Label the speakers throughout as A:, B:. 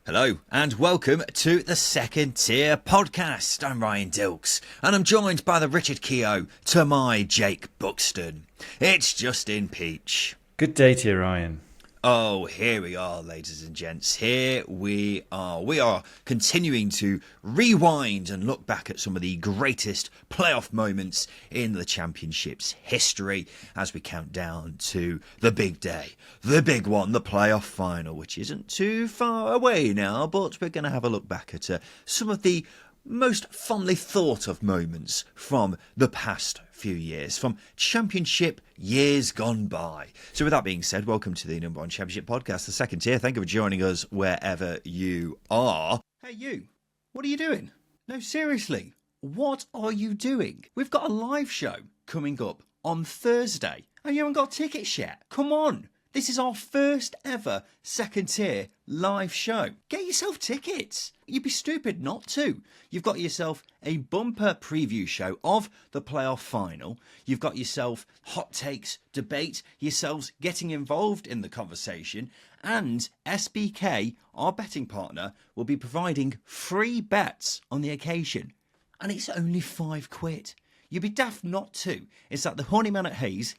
A: Hello and welcome to the Second Tier Podcast. I'm Ryan Dilks and I'm joined by the Richard Keogh to my Jake Buxton. It's Justin Peach.
B: Good day to you, Ryan.
A: Oh, here we are, ladies and gents. Here we are. We are continuing to rewind and look back at some of the greatest playoff moments in the Championship's history as we count down to the big day, the big one, the playoff final, which isn't too far away now, but we're going to have a look back at some of the most fondly thought of moments from the past few years, from Championship years gone by. So with that being said, welcome to the number one Championship podcast, the Second Tier. Thank you for joining us wherever you are. Hey you, what are you doing? No, seriously, what are you doing? We've got a live show coming up on Thursday and you haven't got tickets yet. Come on. This is our first ever Second Tier live show. Get yourself tickets. You'd be stupid not to. You've got yourself a bumper preview show of the playoff final. You've got yourself hot takes, debate, yourselves getting involved in the conversation. And SBK, our betting partner, will be providing free bets on the occasion. And it's only £5. You'd be daft not to. It's at the Honeyman at Hayes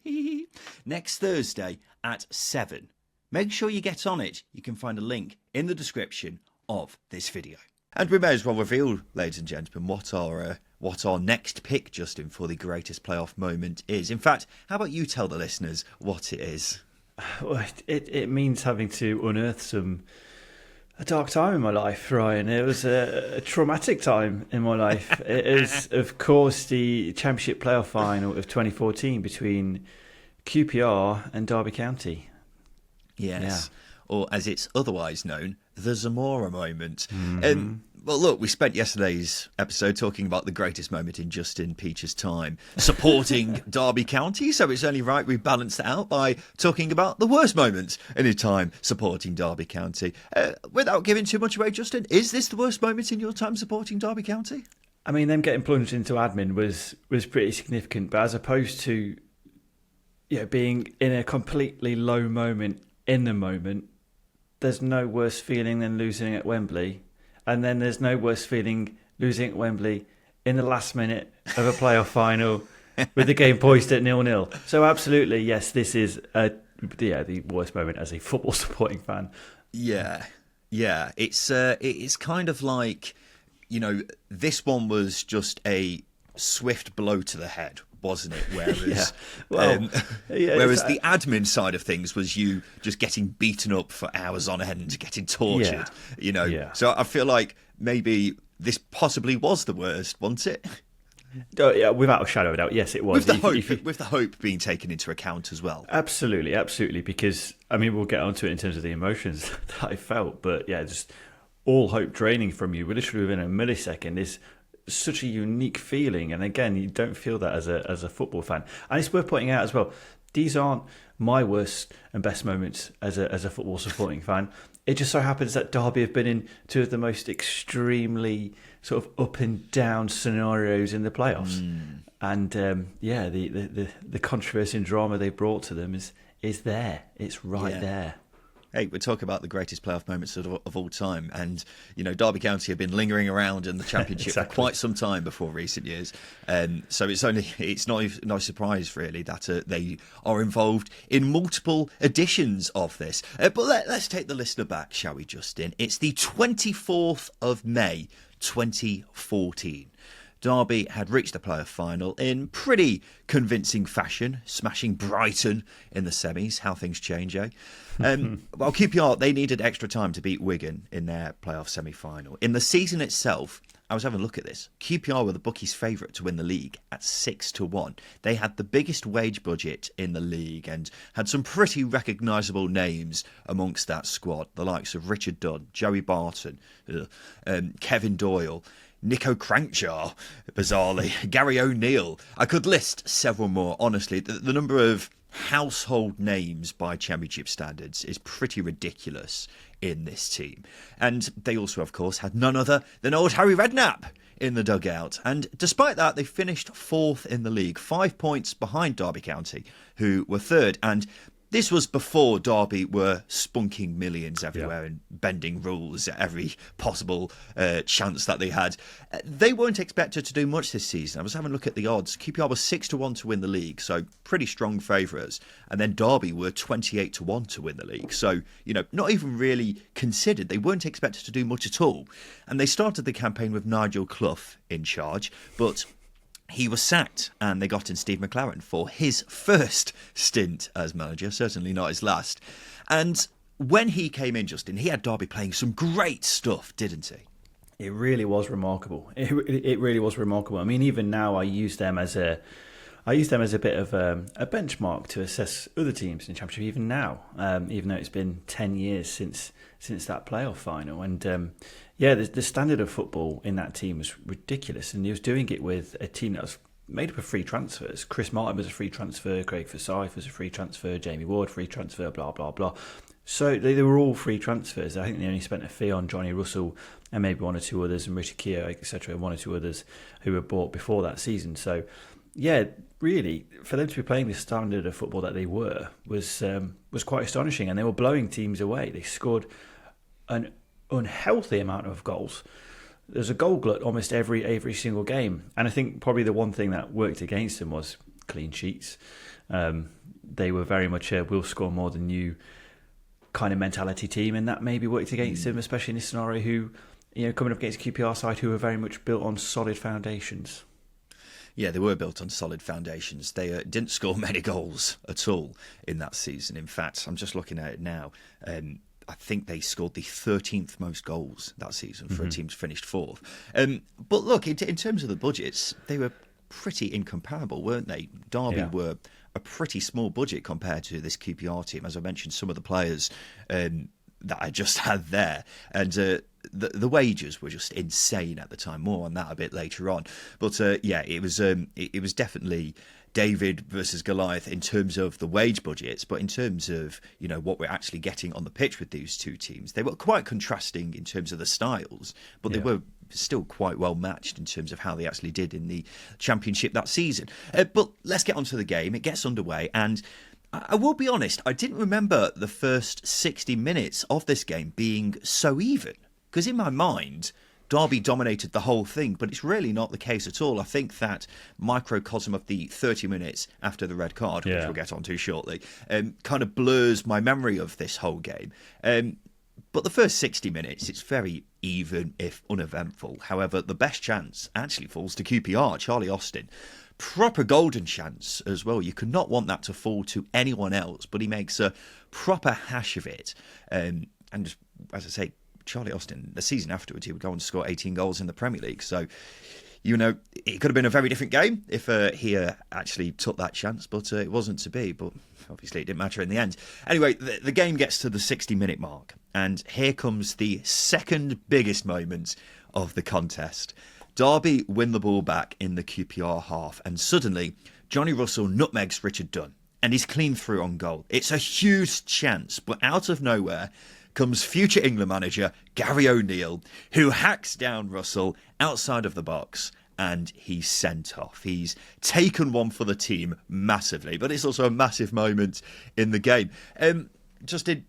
A: next Thursday at 7. Make sure you get on it. You can find a link in the description of this video. And we may as well reveal, ladies and gentlemen, what our next pick, Justin, for the greatest playoff moment is. In fact, how about you tell the listeners what it is?
B: Well, it means having to unearth a dark time in my life, Ryan. It was a traumatic time in my life. It is, of course, the Championship playoff final of 2014 between QPR and Derby County.
A: Yes, or as it's otherwise known, the Zamora moment. Well, look, we spent yesterday's episode talking about the greatest moment in Justin Peach's time supporting Derby County, so it's only right we balance it out by talking about the worst moments in his time supporting Derby County. Without giving too much away, Justin, is this the worst moment in your time supporting Derby County?
B: I mean, them getting plunged into admin was pretty significant, but as opposed to being in a completely low moment in the moment, there's no worse feeling than losing at Wembley. And then there's no worse feeling losing at Wembley in the last minute of a playoff final with the game poised at 0-0. So absolutely, yes, this is the worst moment as a football supporting fan.
A: Yeah. It's kind of like, this one was just a swift blow to the head, wasn't it? Whereas, whereas the admin side of things was you just getting beaten up for hours on end, getting tortured. So I feel like maybe this possibly was the worst, wasn't it?
B: Without a shadow of a doubt, yes, it was.
A: With the hope being taken into account as well.
B: Absolutely. Because we'll get onto it in terms of the emotions that I felt, but just all hope draining from you, literally within a millisecond, is such a unique feeling. And again, you don't feel that as a football fan. And it's worth pointing out as well, these aren't my worst and best moments as a football supporting fan. It just so happens that Derby have been in two of the most extremely sort of up and down scenarios in the playoffs. And the controversy and drama they brought to them is there. It's right there.
A: Hey, we're talking about the greatest playoff moments of all time. And, Derby County have been lingering around in the Championship for quite some time before recent years. So it's no surprise, really, that they are involved in multiple editions of this. But let's take the listener back, shall we, Justin? It's the 24th of May, 2014. Derby had reached the playoff final in pretty convincing fashion, smashing Brighton in the semis. How things change, eh? Well, QPR, they needed extra time to beat Wigan in their playoff semi-final. In the season itself, I was having a look at this. QPR were the bookies' favourite to win the league at 6-1. They had the biggest wage budget in the league and had some pretty recognisable names amongst that squad. The likes of Richard Dunn, Joey Barton, Kevin Doyle, Nico Crankjar, bizarrely, Gary O'Neill. I could list several more, honestly. The number of household names by Championship standards is pretty ridiculous in this team. And they also, of course, had none other than old Harry Redknapp in the dugout. And despite that, they finished fourth in the league, 5 points behind Derby County, who were third. And This was before Derby were spunking millions everywhere and bending rules at every possible chance that they had. They weren't expected to do much this season. I was having a look at the odds. QPR was 6-1 to win the league, so pretty strong favourites. And then Derby were 28-1 to win the league. So, not even really considered. They weren't expected to do much at all. And they started the campaign with Nigel Clough in charge, but he was sacked, and they got in Steve McLaren for his first stint as manager, certainly not his last. And when he came in, Justin, he had Derby playing some great stuff, didn't he?
B: It really was remarkable. It really was remarkable. I mean, even now, I use them as a bit of a benchmark to assess other teams in the Championship. Even now, even though it's been 10 years since that playoff final, and the standard of football in that team was ridiculous, and he was doing it with a team that was made up of free transfers. Chris Martin was a free transfer, Craig Forsyth was a free transfer, Jamie Ward free transfer, blah blah blah. So they were all free transfers. I think they only spent a fee on Johnny Russell and maybe one or two others, and Richard Keogh, etc., and one or two others who were bought before that season. So, yeah, really, for them to be playing the standard of football that they were was quite astonishing, and they were blowing teams away. They scored an unhealthy amount of goals. There's a goal glut almost every single game, and I think probably the one thing that worked against them was clean sheets. They were very much a "we'll score more than you" kind of mentality team, and that maybe worked against them, especially in this scenario. Who, coming up against QPR side who were very much built on solid foundations.
A: Yeah, they were built on solid foundations. They didn't score many goals at all in that season. In fact, I'm just looking at it now. I think they scored the 13th most goals that season for a team finished fourth. But look, in terms of the budgets, they were pretty incomparable, weren't they? Derby were a pretty small budget compared to this QPR team. As I mentioned, some of the players that I just had there, and the wages were just insane at the time. More on that a bit later on. But it was definitely David versus Goliath in terms of the wage budgets, but in terms of what we're actually getting on the pitch with these two teams, they were quite contrasting in terms of the styles, but they were still quite well matched in terms of how they actually did in the Championship that season. But let's get on to the game. It gets underway, and I will be honest, I didn't remember the first 60 minutes of this game being so even, because in my mind, Derby dominated the whole thing, but it's really not the case at all. I think that microcosm of the 30 minutes after the red card, which we'll get onto shortly, kind of blurs my memory of this whole game. But the first 60 minutes, it's very even, if uneventful. However, the best chance actually falls to QPR, Charlie Austin. Proper golden chance as well. You could not want that to fall to anyone else, but he makes a proper hash of it. And as I say, Charlie Austin, the season afterwards, he would go on to score 18 goals in the Premier League. So, it could have been a very different game if he actually took that chance, but it wasn't to be. But obviously, it didn't matter in the end. Anyway, the game gets to the 60-minute mark, and here comes the second biggest moment of the contest. Derby win the ball back in the QPR half, and suddenly, Johnny Russell nutmegs Richard Dunn, and he's clean through on goal. It's a huge chance, but out of nowhere comes future England manager Gary O'Neill, who hacks down Russell outside of the box, and he's sent off. He's taken one for the team massively, but it's also a massive moment in the game. Justin,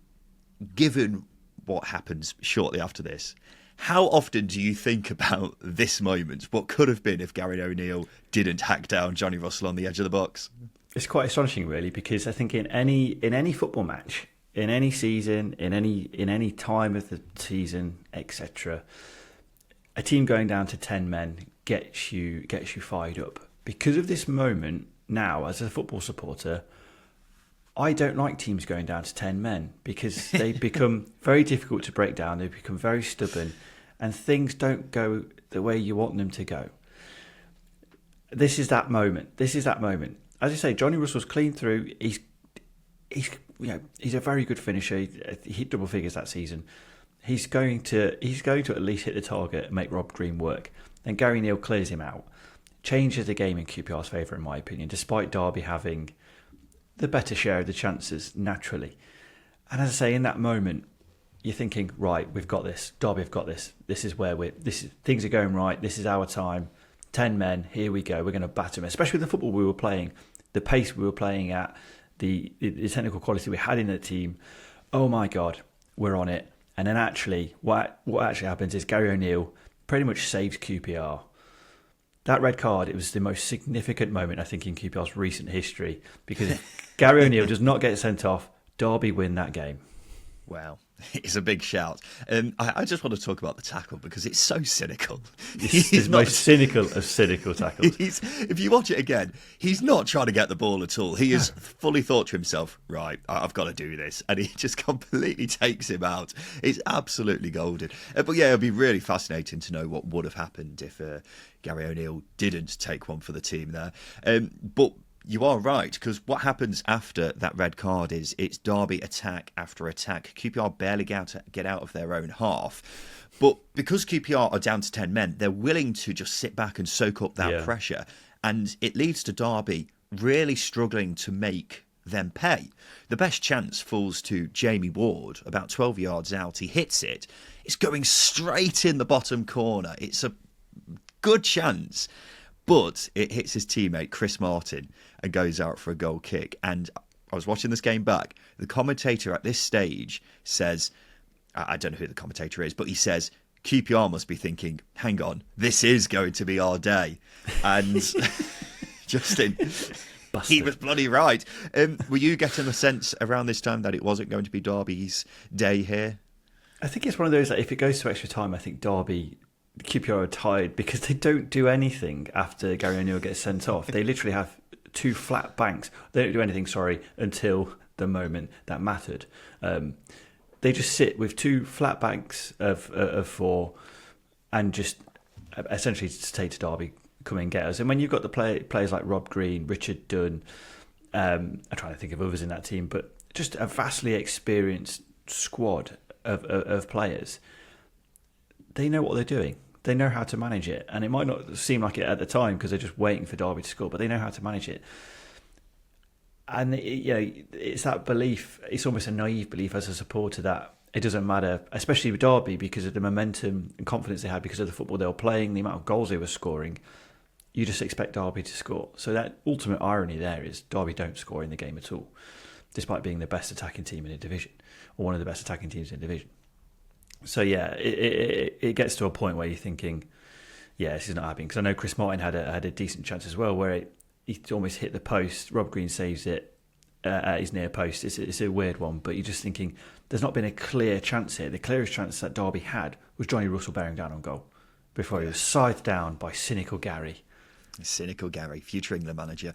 A: given what happens shortly after this, how often do you think about this moment? What could have been if Gary O'Neill didn't hack down Johnny Russell on the edge of the box?
B: It's quite astonishing, really, because I think in any football match, in any season, in any time of the season, etc., a team going down to 10 men gets you fired up. Because of this moment now, as a football supporter, I don't like teams going down to 10 men because they become very difficult to break down. They become very stubborn, and things don't go the way you want them to go. This is that moment. As I say, Johnny Russell's clean through. He's a very good finisher. He hit double figures that season. He's going to at least hit the target and make Rob Green work. Then Gary Neal clears him out, changes the game in QPR's favour, in my opinion, despite Derby having the better share of the chances naturally. And as I say, in that moment, you're thinking, right, we've got this. Derby have got this. This is where things are going right. This is our time. 10 men, here we go. We're going to batter them, especially with the football we were playing, the pace we were playing at, the technical quality we had in the team. Oh my God, we're on it. And then actually, what actually happens is Gary O'Neill pretty much saves QPR. That red card, it was the most significant moment, I think, in QPR's recent history, because if Gary O'Neill does not get sent off, Derby win that game.
A: Wow, it's a big shout. I just want to talk about the tackle because it's so cynical.
B: It's the most cynical of cynical tackles.
A: If you watch it again, he's not trying to get the ball at all. He has fully thought to himself, right, I've got to do this. And he just completely takes him out. It's absolutely golden. But yeah, it'll be really fascinating to know what would have happened if Gary O'Neill didn't take one for the team there. But you are right, because what happens after that red card is it's Derby attack after attack. QPR barely get out of their own half. But because QPR are down to 10 men, they're willing to just sit back and soak up that pressure. And it leads to Derby really struggling to make them pay. The best chance falls to Jamie Ward, about 12 yards out. He hits it. It's going straight in the bottom corner. It's a good chance. But it hits his teammate, Chris Martin, and goes out for a goal kick. And I was watching this game back. The commentator at this stage says, I don't know who the commentator is, but he says, QPR must be thinking, hang on, this is going to be our day. And Justin, he was bloody right. Were you getting the sense around this time that it wasn't going to be Derby's day here?
B: I think it's one of those that if it goes to extra time, I think QPR are tired because they don't do anything after Gary O'Neill gets sent off. They literally have two flat banks. They don't do anything, until the moment that mattered. They just sit with two flat banks of four and just essentially say to Derby, come and get us. And when you've got the players like Rob Green, Richard Dunn, I'm trying to think of others in that team, but just a vastly experienced squad of players, they know what they're doing. They know how to manage it. And it might not seem like it at the time because they're just waiting for Derby to score, but they know how to manage it. And it's that belief, it's almost a naive belief as a supporter that it doesn't matter, especially with Derby, because of the momentum and confidence they had because of the football they were playing, the amount of goals they were scoring. You just expect Derby to score. So that ultimate irony there is Derby don't score in the game at all, despite being the best attacking team in the division, or one of the best attacking teams in the division. So yeah, it gets to a point where you're thinking, yeah, this is not happening. Because I know Chris Martin had a decent chance as well, where he almost hit the post. Rob Green saves it at his near post. It's a weird one, but you're just thinking there's not been a clear chance here. The clearest chance that Derby had was Johnny Russell bearing down on goal before he was scythed down by cynical Gary.
A: Cynical Gary, future England manager.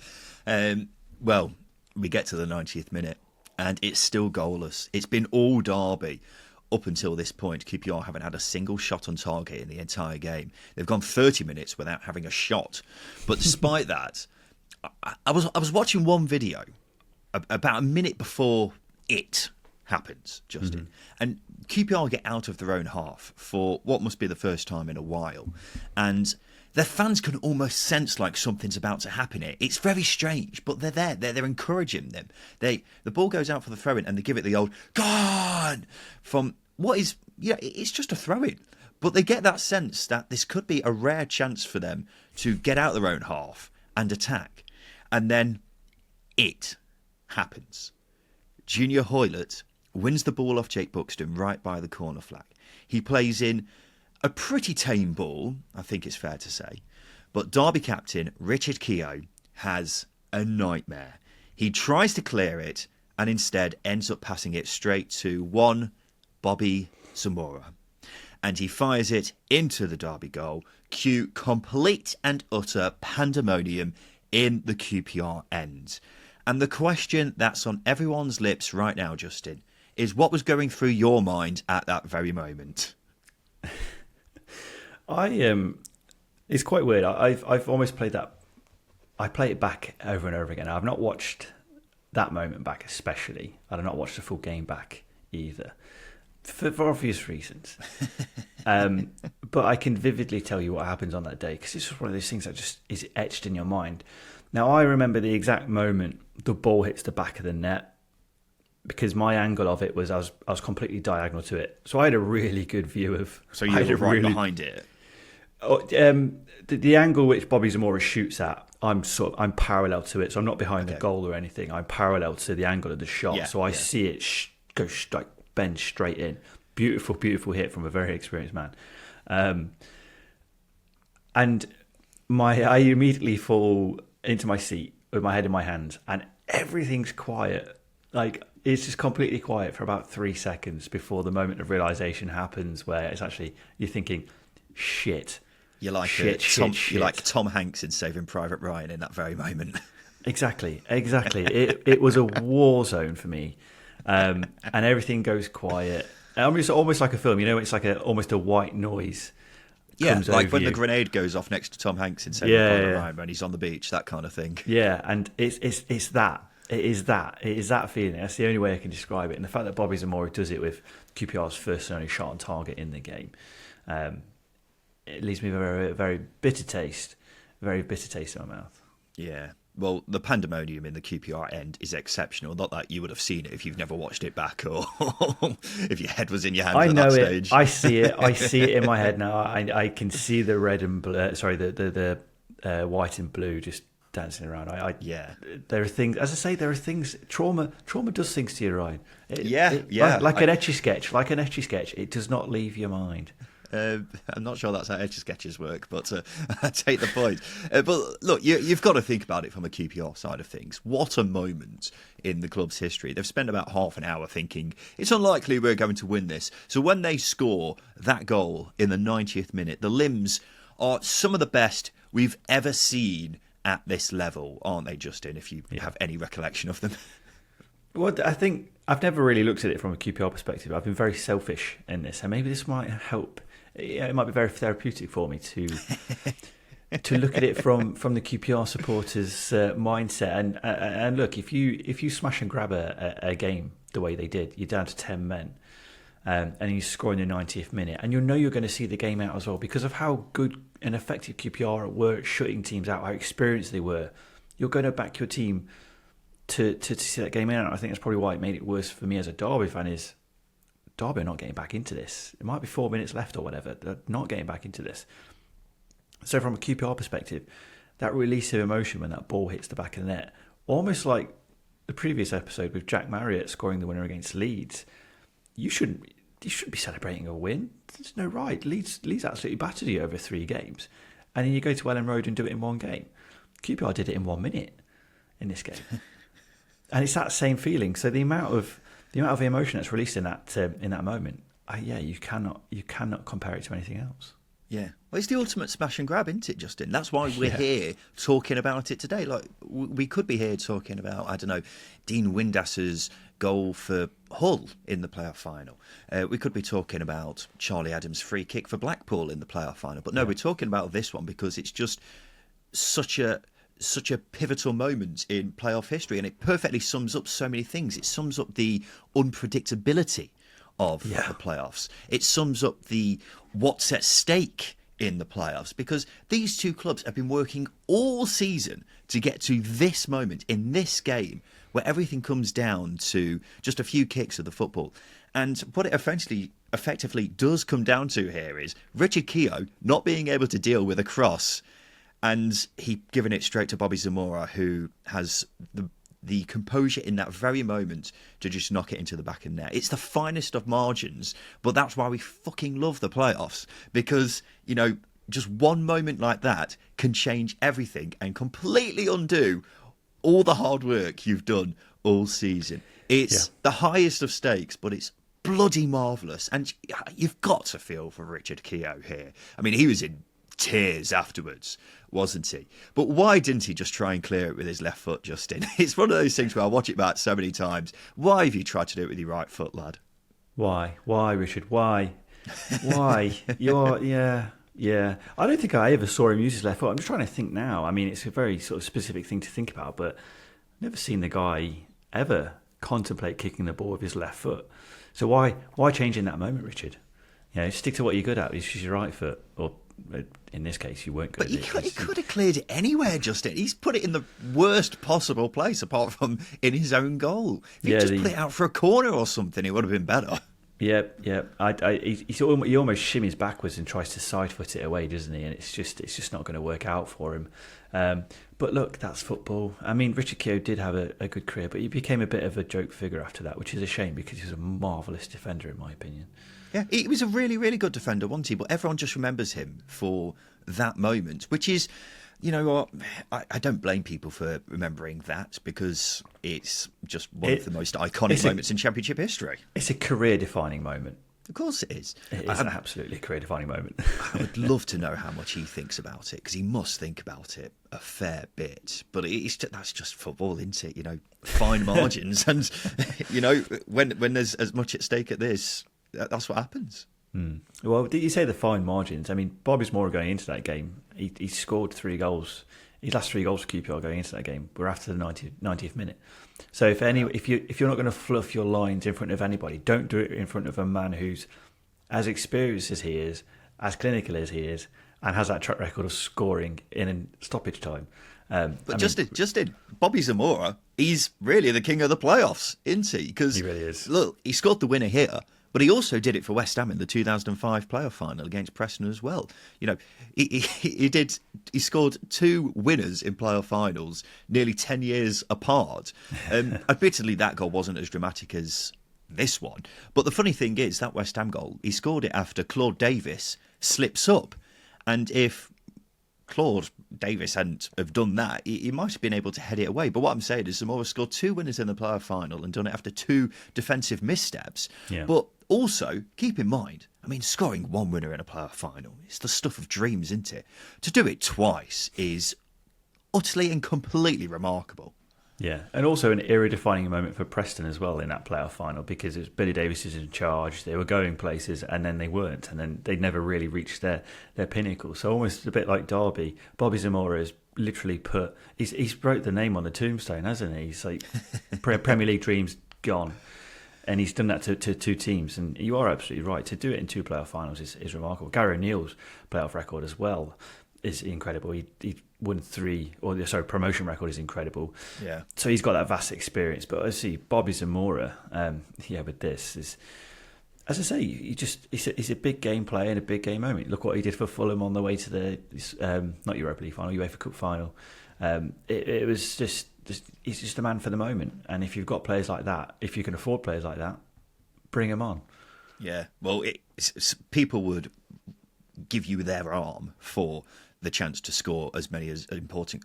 A: Well, we get to the 90th minute, and it's still goalless. It's been all Derby. Up until this point, QPR haven't had a single shot on target in the entire game. They've gone 30 minutes without having a shot. But despite that, I was watching one video about a minute before it happens, Justin. And QPR get out of their own half for what must be the first time in a while. And their fans can almost sense like something's about to happen here. It's very strange, but they're there. They're encouraging them. The ball goes out for the throw-in and they give it the old, gone! From what is, it's just a throw-in. But they get that sense that this could be a rare chance for them to get out their own half and attack. And then it happens. Junior Hoylett wins the ball off Jake Buxton right by the corner flag. He plays in a pretty tame ball, I think it's fair to say. But Derby captain Richard Keogh has a nightmare. He tries to clear it and instead ends up passing it straight to one Bobby Zamora. And he fires it into the Derby goal. Cue complete and utter pandemonium in the QPR end. And the question that's on everyone's lips right now, Justin, is what was going through your mind at that very moment?
B: It's quite weird. I've almost played that. I play it back over and over again. I've not watched that moment back, especially. I've not watched the full game back either, for obvious reasons. But I can vividly tell you what happens on that day because it's just one of those things that just is etched in your mind. Now I remember the exact moment the ball hits the back of the net because my angle of it was I was completely diagonal to it, so I had a really good view of.
A: So you were right behind it.
B: The angle which Bobby Zamora shoots at, I'm parallel to it, so I'm not behind the goal or anything. I'm parallel to the angle of the shot, so I see it go bend straight in. Beautiful, beautiful hit from a very experienced man. And I immediately fall into my seat with my head in my hands, and everything's quiet. Like, it's just completely quiet for about 3 seconds before the moment of realization happens, where it's actually you're thinking, "Shit."
A: You're like you're like Tom Hanks in Saving Private Ryan in that very moment.
B: Exactly. It was a war zone for me, and everything goes quiet. I mean, it's almost like a film. It's like almost a white noise.
A: Yeah, like when the grenade goes off next to Tom Hanks in Saving Private Ryan when he's on the beach, that kind of thing.
B: Yeah, and it's that. It is that feeling. That's the only way I can describe it. And the fact that Bobby Zamora does it with QPR's first and only shot on target in the game, it leaves me with a very, very bitter taste in my mouth.
A: Yeah. Well, the pandemonium in the QPR end is exceptional. Not that you would have seen it if you've never watched it back, or if your head was in your hands at that stage.
B: I see it. I see it in my head now. I can see the red and blue. Sorry, the white and blue just dancing around. There are things. As I say, there are things. Trauma does things to your mind. Like an etchy sketch. It does not leave your mind.
A: I'm not sure that's how etch sketches work, but I take the point. But look, you've got to think about it from a QPR side of things. What a moment in the club's history. They've spent about half an hour thinking, it's unlikely we're going to win this. So when they score that goal in the 90th minute, the limbs are some of the best we've ever seen at this level, aren't they, Justin, if you have any recollection of them?
B: Well, I think I've never really looked at it from a QPR perspective. I've been very selfish in this, and maybe this might help. It might be very therapeutic for me to look at it from the QPR supporters' mindset. And look, if you smash and grab a game the way they did, you're down to 10 men, and you score in the 90th minute, and you know you're going to see the game out as well because of how good and effective QPR were at shutting teams out, how experienced they were. You're going to back your team to see that game out. I think that's probably why it made it worse for me as a Derby fan. Is Derby are not getting back into this. It might be 4 minutes left or whatever. They're not getting back into this. So from a QPR perspective, that release of emotion when that ball hits the back of the net, almost like the previous episode with Jack Marriott scoring the winner against Leeds, you shouldn't be celebrating a win. There's no right. Leeds absolutely battered you over 3 games. And then you go to Ellen Road and do it in 1 game. QPR did it in 1 minute in this game. And it's that same feeling. So the amount of emotion that's released in that moment, you cannot compare it to anything else.
A: Yeah, well, it's the ultimate smash and grab, isn't it, Justin? That's why we're here talking about it today. Like, we could be here talking about, I don't know, Dean Windasser's goal for Hull in the playoff final. We could be talking about Charlie Adams' free kick for Blackpool in the playoff final. But no, we're talking about this one because it's just such a pivotal moment in playoff history, and it perfectly sums up so many things. It sums up the unpredictability of the playoffs. It sums up the what's at stake in the playoffs, because these two clubs have been working all season to get to this moment in this game where everything comes down to just a few kicks of the football. And what it effectively does come down to here is Richard Keogh not being able to deal with a cross, and he giving it straight to Bobby Zamora, who has the composure in that very moment to just knock it into the back of the net. It's the finest of margins, but that's why we fucking love the playoffs, because, just one moment like that can change everything and completely undo all the hard work you've done all season. It's the highest of stakes, but it's bloody marvellous. And you've got to feel for Richard Keogh here. I mean, he was in tears afterwards, wasn't he? But why didn't he just try and clear it with his left foot, Justin? It's one of those things where I watch it back so many times. Why have you tried to do it with your right foot, lad?
B: Why, Richard? Why? Yeah. I don't think I ever saw him use his left foot. I'm just trying to think now. I mean, it's a very sort of specific thing to think about, but I've never seen the guy ever contemplate kicking the ball with his left foot. So why change in that moment, Richard? Stick to what you're good at, which is your right foot, or in this case, you weren't good
A: at it. But he could have cleared it anywhere, Justin. He's put it in the worst possible place, apart from in his own goal. If he just put it out for a corner or something, it would have been better.
B: Yep, yep. He almost shimmies backwards and tries to side foot it away, doesn't he? And it's just not going to work out for him. But look, that's football. I mean, Richard Keogh did have a good career, but he became a bit of a joke figure after that, which is a shame because he was a marvellous defender, in my opinion.
A: Yeah, he was a really, really good defender, wasn't he? But everyone just remembers him for that moment, which is, you know what, I don't blame people for remembering that because it's just one of the most iconic moments in Championship history.
B: It's a career-defining moment.
A: Of course it is.
B: It is an absolutely career-defining moment.
A: I would love to know how much he thinks about it because he must think about it a fair bit. But that's just football, isn't it? You know, fine margins. And, you know, when there's as much at stake at this, that's what happens.
B: Well, did you say the fine margins? I mean, Bobby Zamora going into that game, he scored 3 goals. His last 3 goals for QPR going into that game were after the 90th minute. So if you're not going to fluff your lines in front of anybody, don't do it in front of a man who's as experienced as he is, as clinical as he is, and has that track record of scoring in stoppage time.
A: But Justin, Bobby Zamora, he's really the king of the playoffs, isn't he? Because
B: he really is.
A: Look, he scored the winner here. But he also did it for West Ham in the 2005 playoff final against Preston as well. You know, he scored 2 winners in playoff finals nearly 10 years apart. Admittedly, that goal wasn't as dramatic as this one. But the funny thing is, that West Ham goal, he scored it after Claude Davis slips up. And if Claude Davis hadn't have done that, he might have been able to head it away. But what I'm saying is Zamora scored 2 winners in the playoff final and done it after 2 defensive missteps.
B: Yeah.
A: But also, keep in mind, I mean, scoring 1 winner in a playoff final, it's the stuff of dreams, isn't it? To do it twice is utterly and completely remarkable.
B: Yeah, and also an era-defining moment for Preston as well in that playoff final because it was Billy Davies is in charge. They were going places, and then they weren't, and then they never really reached their pinnacle. So almost a bit like Derby, Bobby Zamora has literally he's wrote the name on the tombstone, hasn't he? He's like Premier League dreams gone, and he's done that to 2 teams. And you are absolutely right, to do it in 2 playoff finals is remarkable. Gary O'Neill's playoff record as well is incredible. He won 3, promotion record is incredible.
A: Yeah.
B: So he's got that vast experience. But I see Bobby Zamora, with this is, as I say, he's a big game player in a big game moment. Look what he did for Fulham on the way to the not Europa League final, UEFA Cup final. It was just he's just a man for the moment. And if you've got players like that, if you can afford players like that, bring them on.
A: Yeah. Well, people would give you their arm for the chance to score as many as important,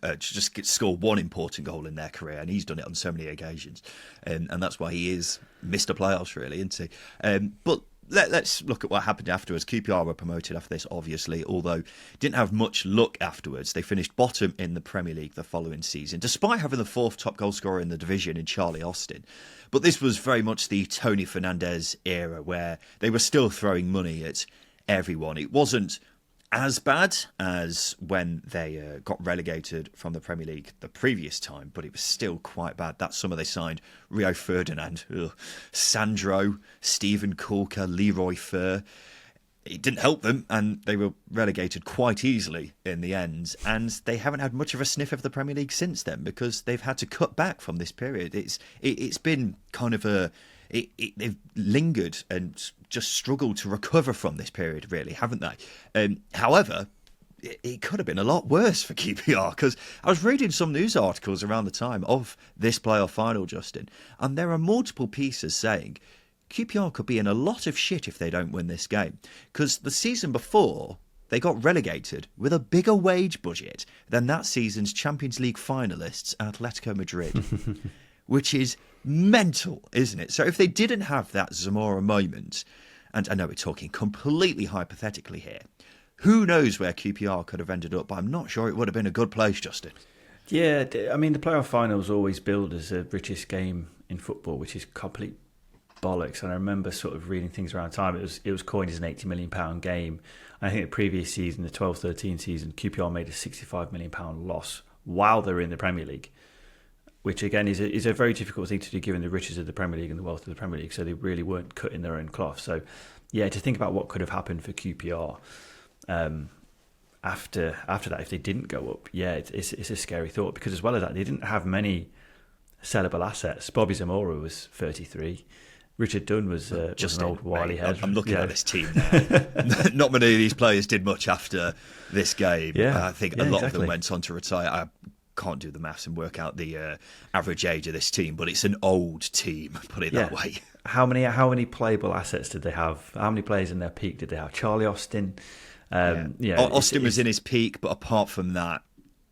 A: score 1 important goal in their career, and he's done it on so many occasions, and that's why he is Mr. Playoffs, really, isn't he? But let's look at what happened afterwards. QPR were promoted after this, obviously, although didn't have much luck afterwards. They finished bottom in the Premier League the following season, despite having the 4th top goal scorer in the division in Charlie Austin. But this was very much the Tony Fernandez era, where they were still throwing money at everyone. It wasn't as bad as when they got relegated from the Premier League the previous time, but it was still quite bad. That summer they signed Rio Ferdinand, Sandro, Stephen Corker, Leroy Fer. It didn't help them, and they were relegated quite easily in the end. And they haven't had much of a sniff of the Premier League since then because they've had to cut back from this period. It's been kind of they've lingered and just struggled to recover from this period, really, haven't they? However, it could have been a lot worse for QPR because I was reading some news articles around the time of this playoff final, Justin, and there are multiple pieces saying QPR could be in a lot of shit if they don't win this game because the season before they got relegated with a bigger wage budget than that season's Champions League finalists, Atletico Madrid. Which is mental, isn't it? So if they didn't have that Zamora moment, and I know we're talking completely hypothetically here, who knows where QPR could have ended up, but I'm not sure it would have been a good place, Justin.
B: Yeah, I mean, the playoff finals always billed as the richest game in football, which is complete bollocks. And I remember sort of reading things around the time. It was coined as an £80 million game. And I think the previous season, the 12-13 season, QPR made a £65 million loss while they were in the Premier League, which again is a very difficult thing to do given the riches of the Premier League and the wealth of the Premier League. So they really weren't cutting their own cloth. So yeah, to think about what could have happened for QPR after that, if they didn't go up, yeah, it's a scary thought because as well as that, they didn't have many sellable assets. Bobby Zamora was 33. Richard Dunn was an old wily head.
A: I'm looking at this team now. Not many of these players did much after this game.
B: Yeah.
A: I think a lot of them went on to retire. I can't do the maths and work out the average age of this team, but it's an old team, put it that way.
B: How many playable assets did they have? How many players in their peak did they have? Charlie Austin.
A: Austin was in his peak, but apart from that,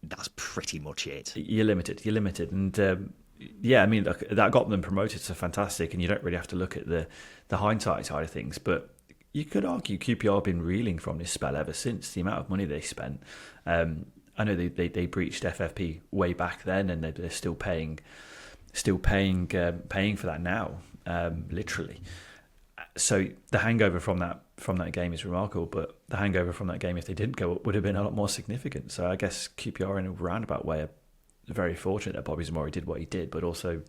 A: that's pretty much it.
B: You're limited, and I mean, look, that got them promoted, so fantastic. And you don't really have to look at the hindsight side of things, but you could argue QPR have been reeling from this spell ever since. The amount of money they spent. I know they breached FFP way back then, and they're still paying for that now, literally. So the hangover from that game is remarkable, but the hangover from that game, if they didn't go up, would have been a lot more significant. So I guess QPR, in a roundabout way, are very fortunate that Bobby Zamora did what he did, but also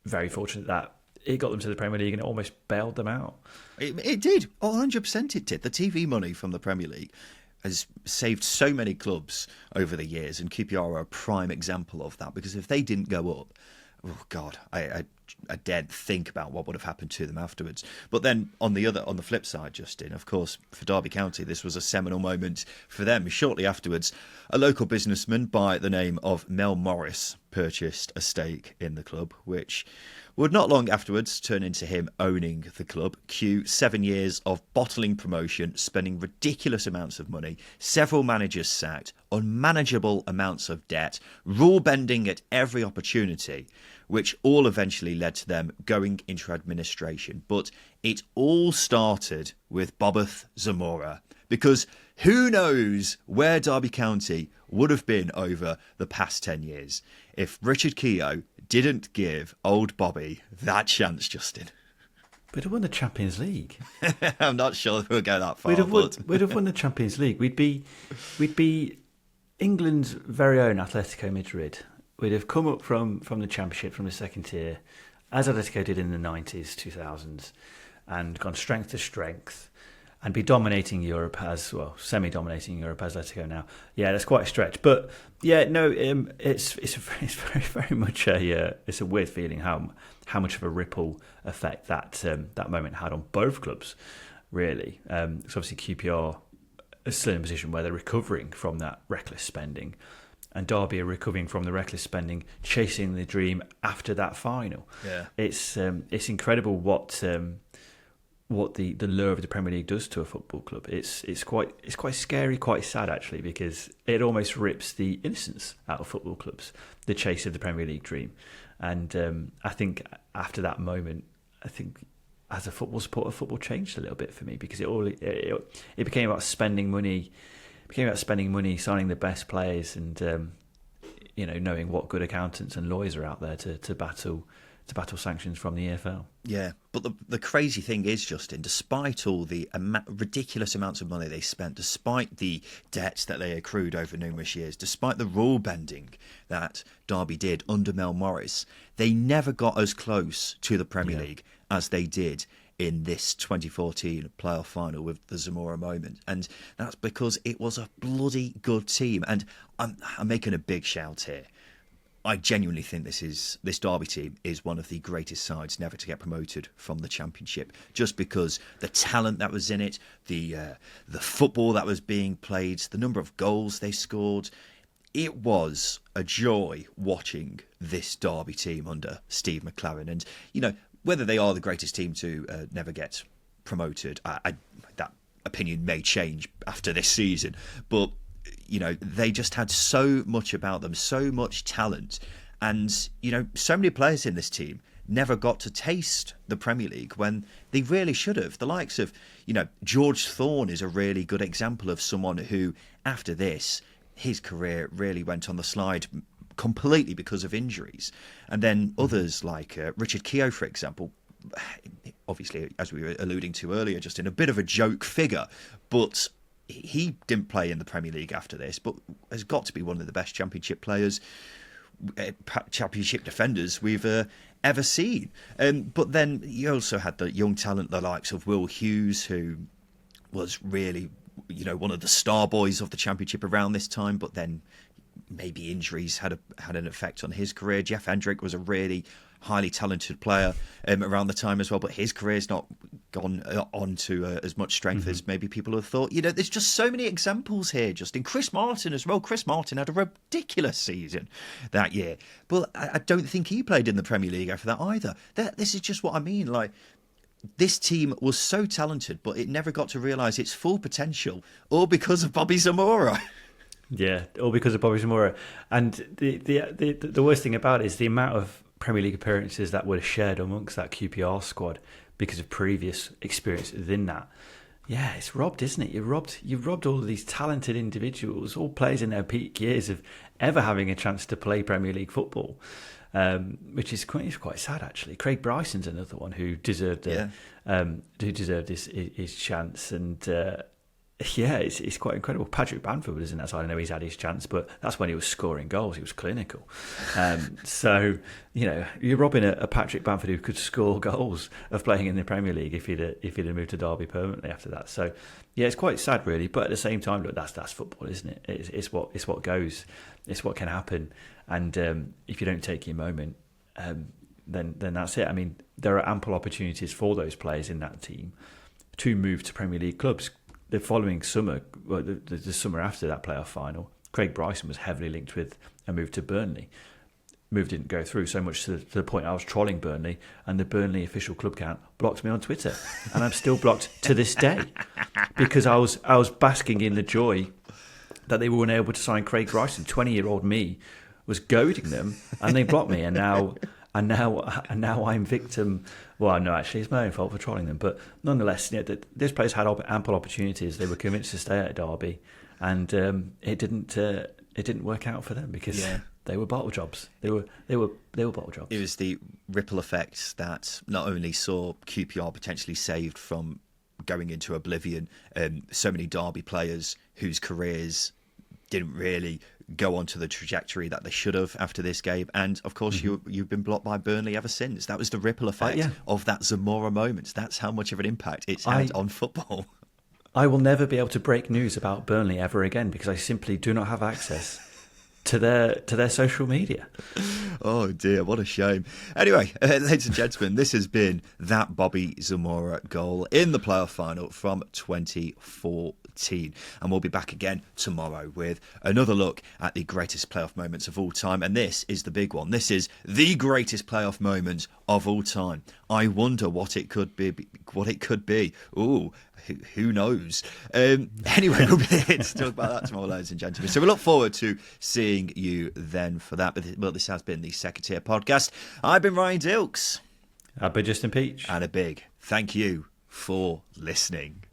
B: very fortunate that it got them to the Premier League and it almost bailed them out.
A: It did. 100% it did. The TV money from the Premier League has saved so many clubs over the years, and QPR are a prime example of that, because if they didn't go up, oh God, I daren't think about what would have happened to them afterwards. But then on the flip side, Justin, of course, for Derby County, this was a seminal moment for them. Shortly afterwards, a local businessman by the name of Mel Morris purchased a stake in the club, which would not long afterwards turn into him owning the club. Cue 7 years of bottling promotion, spending ridiculous amounts of money, several managers sacked, unmanageable amounts of debt, rule bending at every opportunity, which all eventually led to them going into administration. But it all started with Bobby Zamora, because who knows where Derby County would have been over the past 10 years if Richard Keogh didn't give old Bobby that chance, Justin.
B: We'd have won the Champions League.
A: I'm not sure if we'll go that far.
B: We'd have won the Champions League. We'd be England's very own Atletico Madrid. We'd have come up from the Championship, from the second tier, as Atletico did in the 90s, 2000s, and gone strength to strength, and be dominating Europe semi-dominating Europe as Atletico now. Yeah, that's quite a stretch, but yeah, no, it's very very much it's a weird feeling how much of a ripple effect that moment had on both clubs, really. So obviously QPR is still in a position where they're recovering from that reckless spending, and Derby are recovering from the reckless spending, chasing the dream after that final. Yeah, it's incredible what the lure of the Premier League does to a football club. It's quite scary, quite sad actually, because it almost rips the innocence out of football clubs, the chase of the Premier League dream. And I think after that moment, as a football supporter, football changed a little bit for me, because it became about spending money. Signing the best players, and knowing what good accountants and lawyers are out there to battle sanctions from the EFL.
A: Yeah, but the crazy thing is, Justin, despite all the ridiculous amounts of money they spent, despite the debts that they accrued over numerous years, despite the rule bending that Derby did under Mel Morris, they never got as close to the Premier League as they did in this 2014 playoff final with the Zamora moment. And that's because it was a bloody good team. And I'm making a big shout here. I genuinely think this Derby team is one of the greatest sides never to get promoted from the Championship, just because the talent that was in it, the football that was being played, the number of goals they scored. It was a joy watching this Derby team under Steve McLaren. And, whether they are the greatest team to never get promoted, that opinion may change after this season. But they just had so much about them, so much talent. And, so many players in this team never got to taste the Premier League when they really should have. The likes of, George Thorne is a really good example of someone who, after this, his career really went on the slide completely because of injuries. And then others like Richard Keogh, for example, obviously, as we were alluding to earlier, just in a bit of a joke figure, but he didn't play in the Premier League after this, but has got to be one of the best Championship players, Championship defenders we've ever seen. But then you also had the young talent, the likes of Will Hughes, who was really, one of the star boys of the Championship around this time, but then maybe injuries had an effect on his career. Jeff Hendrick was a really highly talented player around the time as well, but his career's not gone on to as much strength as maybe people have thought. There's just so many examples here, Justin. Chris Martin as well. Chris Martin had a ridiculous season that year, but I don't think he played in the Premier League after that either. This is just what I mean. Like, this team was so talented, but it never got to realise its full potential, all because of Bobby Zamora.
B: Yeah, all because of Bobby Zamora. And the worst thing about it is the amount of Premier League appearances that were shared amongst that QPR squad because of previous experience within that. Yeah, it's robbed, isn't it? You've robbed all of these talented individuals, all players in their peak years, of ever having a chance to play Premier League football. Which is quite sad, actually. Craig Bryson's another one who deserved his chance, and it's quite incredible. Patrick Bamford was in that side. I know he's had his chance, but that's when he was scoring goals. He was clinical. So you're robbing a Patrick Bamford who could score goals of playing in the Premier League if he'd have moved to Derby permanently after that. So yeah, it's quite sad, really. But at the same time, look, that's football, isn't it? It's what goes. It's what can happen. And if you don't take your moment, then that's it. I mean, there are ample opportunities for those players in that team to move to Premier League clubs. The following summer, the summer after that playoff final, Craig Bryson was heavily linked with a move to Burnley. Move didn't go through, so much to the point I was trolling Burnley, and the Burnley official club account blocked me on Twitter, and I'm still blocked to this day because I was basking in the joy that they were unable to sign Craig Bryson. 20-year-old me was goading them, and they blocked me, and now I'm victim. Well, no, actually, it's my own fault for trolling them. But nonetheless, those players had ample opportunities. They were convinced to stay at Derby, and it didn't work out for them because they were bottle jobs. They were bottle jobs.
A: It was the ripple effect that not only saw QPR potentially saved from going into oblivion, so many Derby players whose careers didn't really go on to the trajectory that they should have after this game, and of course you've been blocked by Burnley ever since. That was the ripple effect of that Zamora moment. That's how much of an impact it's had on football.
B: I will never be able to break news about Burnley ever again because I simply do not have access to their social media.
A: Oh dear, what a shame. Anyway, ladies and gentlemen, this has been that Bobby Zamora goal in the playoff final from 2014. And we'll be back again tomorrow with another look at the greatest playoff moments of all time. And this is the big one. This is the greatest playoff moment of all time. I wonder what it could be. Ooh, who knows? Anyway, we'll be here to talk about that tomorrow, ladies and gentlemen. So we look forward to seeing you then for that. But this has been the Second Tier Podcast. I've been Ryan Dilks.
B: I've been Justin Peach.
A: And a big thank you for listening.